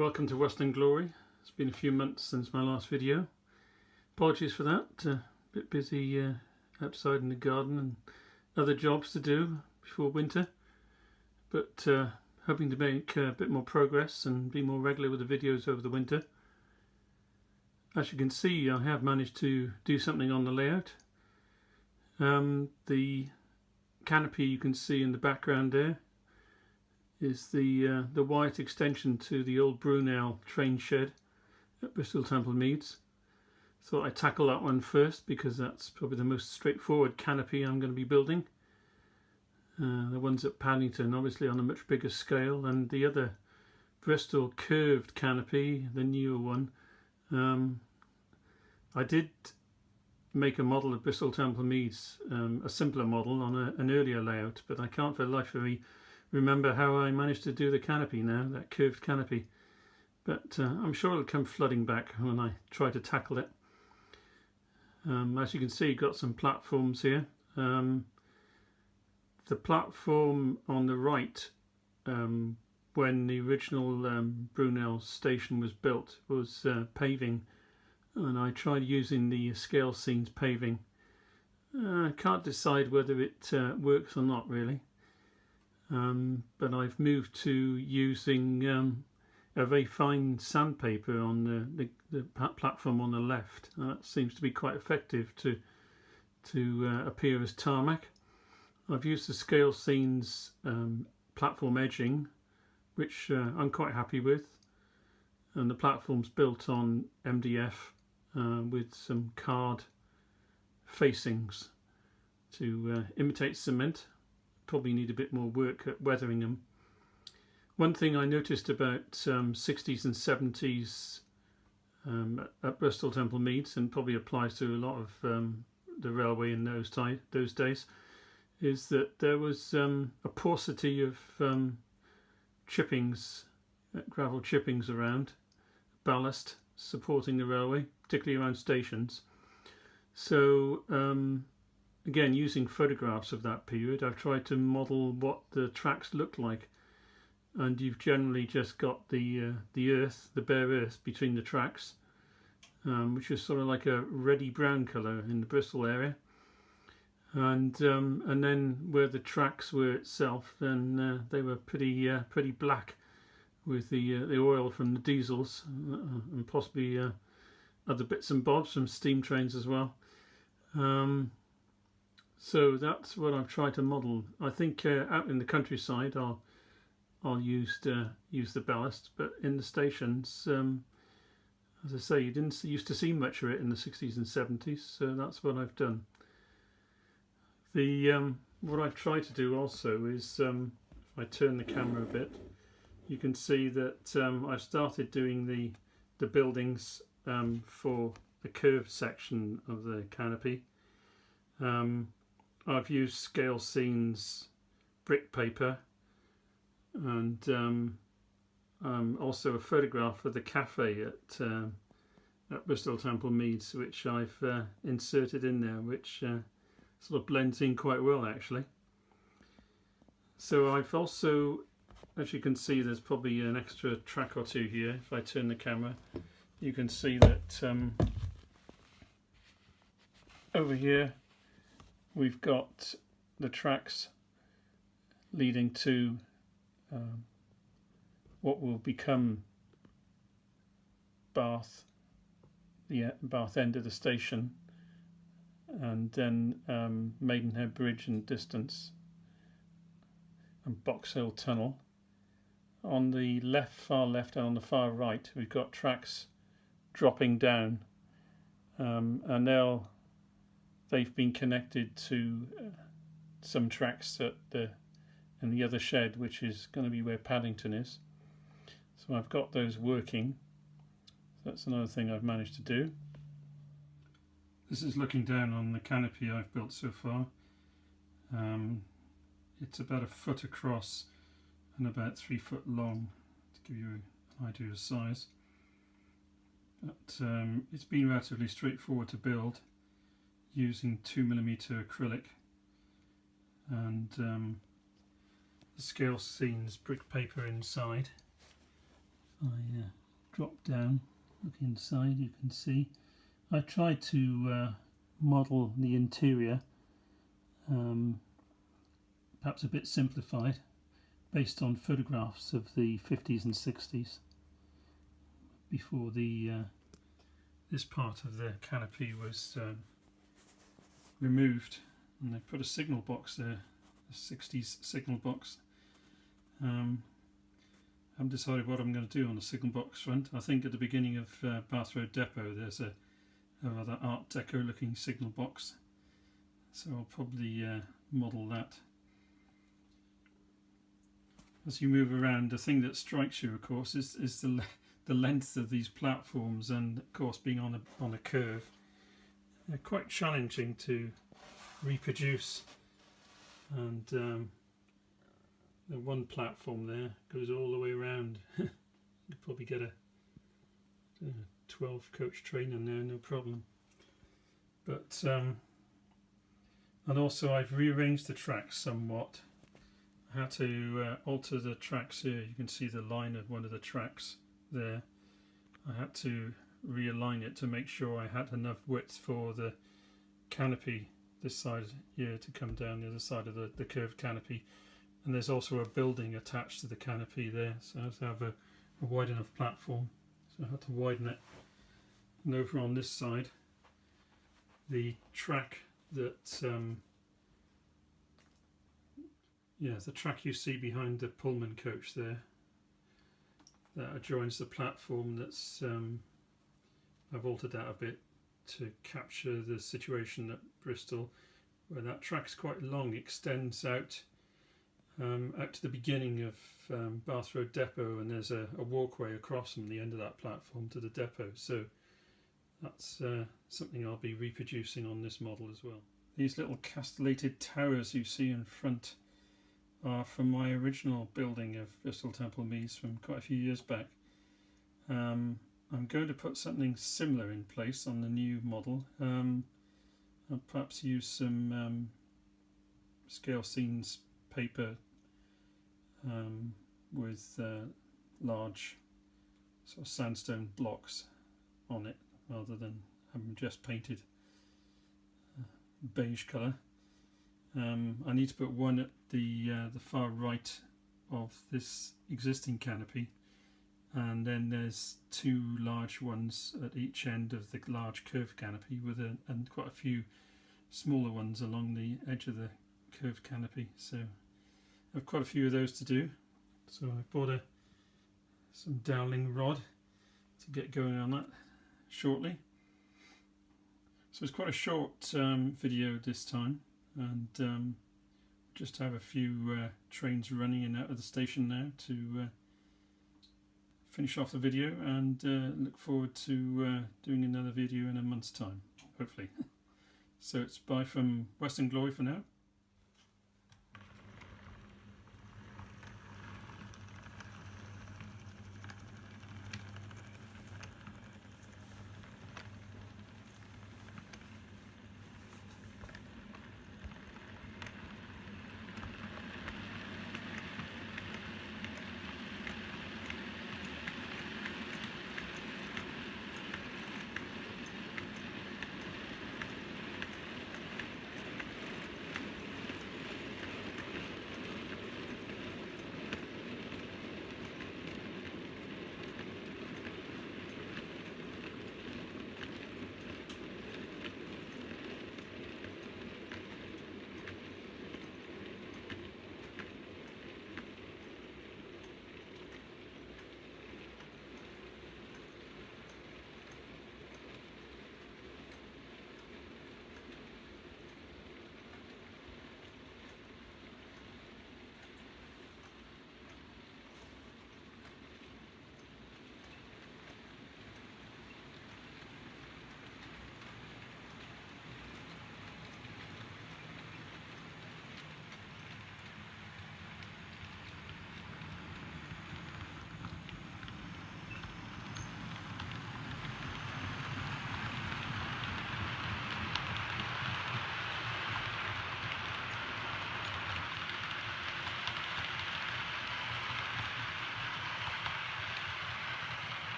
Welcome to Rust and Glory. It's been a few months since my last video. Apologies for that. A bit busy outside in the garden and other jobs to do before winter. But hoping to make a bit more progress and be more regular with the videos over the winter. As you can see, I have managed to do something on the layout. The canopy you can see in the background there is the white extension to the old Brunel train shed at Bristol Temple Meads. Thought I'd tackle that one first because that's probably the most straightforward canopy I'm going to be building. The ones at Paddington obviously on a much bigger scale, and the other Bristol curved canopy, the newer one. I did make a model of Bristol Temple Meads, a simpler model on an earlier layout, but I can't for the life of me remember how I managed to do the canopy now, that curved canopy. But I'm sure it'll come flooding back when I try to tackle it. As you can see, got some platforms here. The platform on the right, when the original Brunel station was built, was paving, and I tried using the Scalescenes paving. I can't decide whether it works or not really. But I've moved to using a very fine sandpaper on the platform on the left. That seems to be quite effective to appear as tarmac. I've used the Scalescenes platform edging, which I'm quite happy with, and the platform's built on MDF with some card facings to imitate cement. Probably need a bit more work at weathering them. One thing I noticed about 60s and 70s at Bristol Temple Meads, and probably applies to a lot of the railway in those days, is that there was a paucity of chippings, gravel chippings around, ballast supporting the railway, particularly around stations. So again, using photographs of that period, I've tried to model what the tracks look like, and you've generally just got the earth, the bare earth between the tracks, which is sort of like a reddy brown colour in the Bristol area, and then where the tracks were itself, then they were pretty black with the oil from the diesels and possibly other bits and bobs from steam trains as well. So that's what I've tried to model. I think out in the countryside I'll use the ballast, but in the stations, as I say, you didn't used to see much of it in the 60s and 70s, so that's what I've done. What I've tried to do also is, if I turn the camera a bit, you can see that I've started doing the buildings for the curved section of the canopy. I've used Scalescenes brick paper, and also a photograph of the cafe at Bristol Temple Meads, which I've inserted in there, which sort of blends in quite well actually. So I've also, as you can see, there's probably an extra track or two here. If I turn the camera, you can see that over here we've got the tracks leading to what will become Bath, the Bath end of the station, and then Maidenhead Bridge in distance, and Box Hill Tunnel. On the left, far left, and on the far right, we've got tracks dropping down, and they've been connected to some tracks in the other shed, which is going to be where Paddington is. So I've got those working. That's another thing I've managed to do. This is looking down on the canopy I've built so far. It's about 1 foot across and about 3 foot long, to give you an idea of size. But it's been relatively straightforward to build, using 2mm acrylic and the Scalescenes brick paper inside. If I drop down, look inside, you can see I tried to model the interior, perhaps a bit simplified, based on photographs of the 50s and 60s before the this part of the canopy was removed, and they put a signal box there, a 60s signal box. I haven't decided what I'm going to do on the signal box front. I think at the beginning of Bath Road Depot there's a rather Art Deco looking signal box, so I'll probably model that. As you move around, the thing that strikes you, of course, is the length of these platforms, and of course being on a curve, they're quite challenging to reproduce. And the one platform there goes all the way around. You could probably get a 12 coach train in there, no problem. But and also I've rearranged the tracks somewhat. I had to alter the tracks here. You can see the line of one of the tracks there. I had to realign it to make sure I had enough width for the canopy this side here to come down the other side of the curved canopy. And there's also a building attached to the canopy there, so I have to have a wide enough platform, so I had to widen it. And over on this side, the track that the track you see behind the Pullman coach there, that adjoins the platform, that's I've altered that a bit to capture the situation at Bristol, where that track's quite long, extends out to the beginning of Bath Road Depot, and there's a walkway across from the end of that platform to the depot. So that's something I'll be reproducing on this model as well. These little castellated towers you see in front are from my original building of Bristol Temple Meads from quite a few years back. I'm going to put something similar in place on the new model. I'll perhaps use some Scalescenes paper with large sort of sandstone blocks on it, rather than having just painted beige colour. I need to put one at the far right of this existing canopy, and then there's two large ones at each end of the large curved canopy, and quite a few smaller ones along the edge of the curved canopy. So I have quite a few of those to do. So I bought some doweling rod to get going on that shortly. So it's quite a short video this time, and just have a few trains running in and out of the station now to finish off the video, and look forward to doing another video in a month's time, hopefully. So it's bye from Western Glory for now.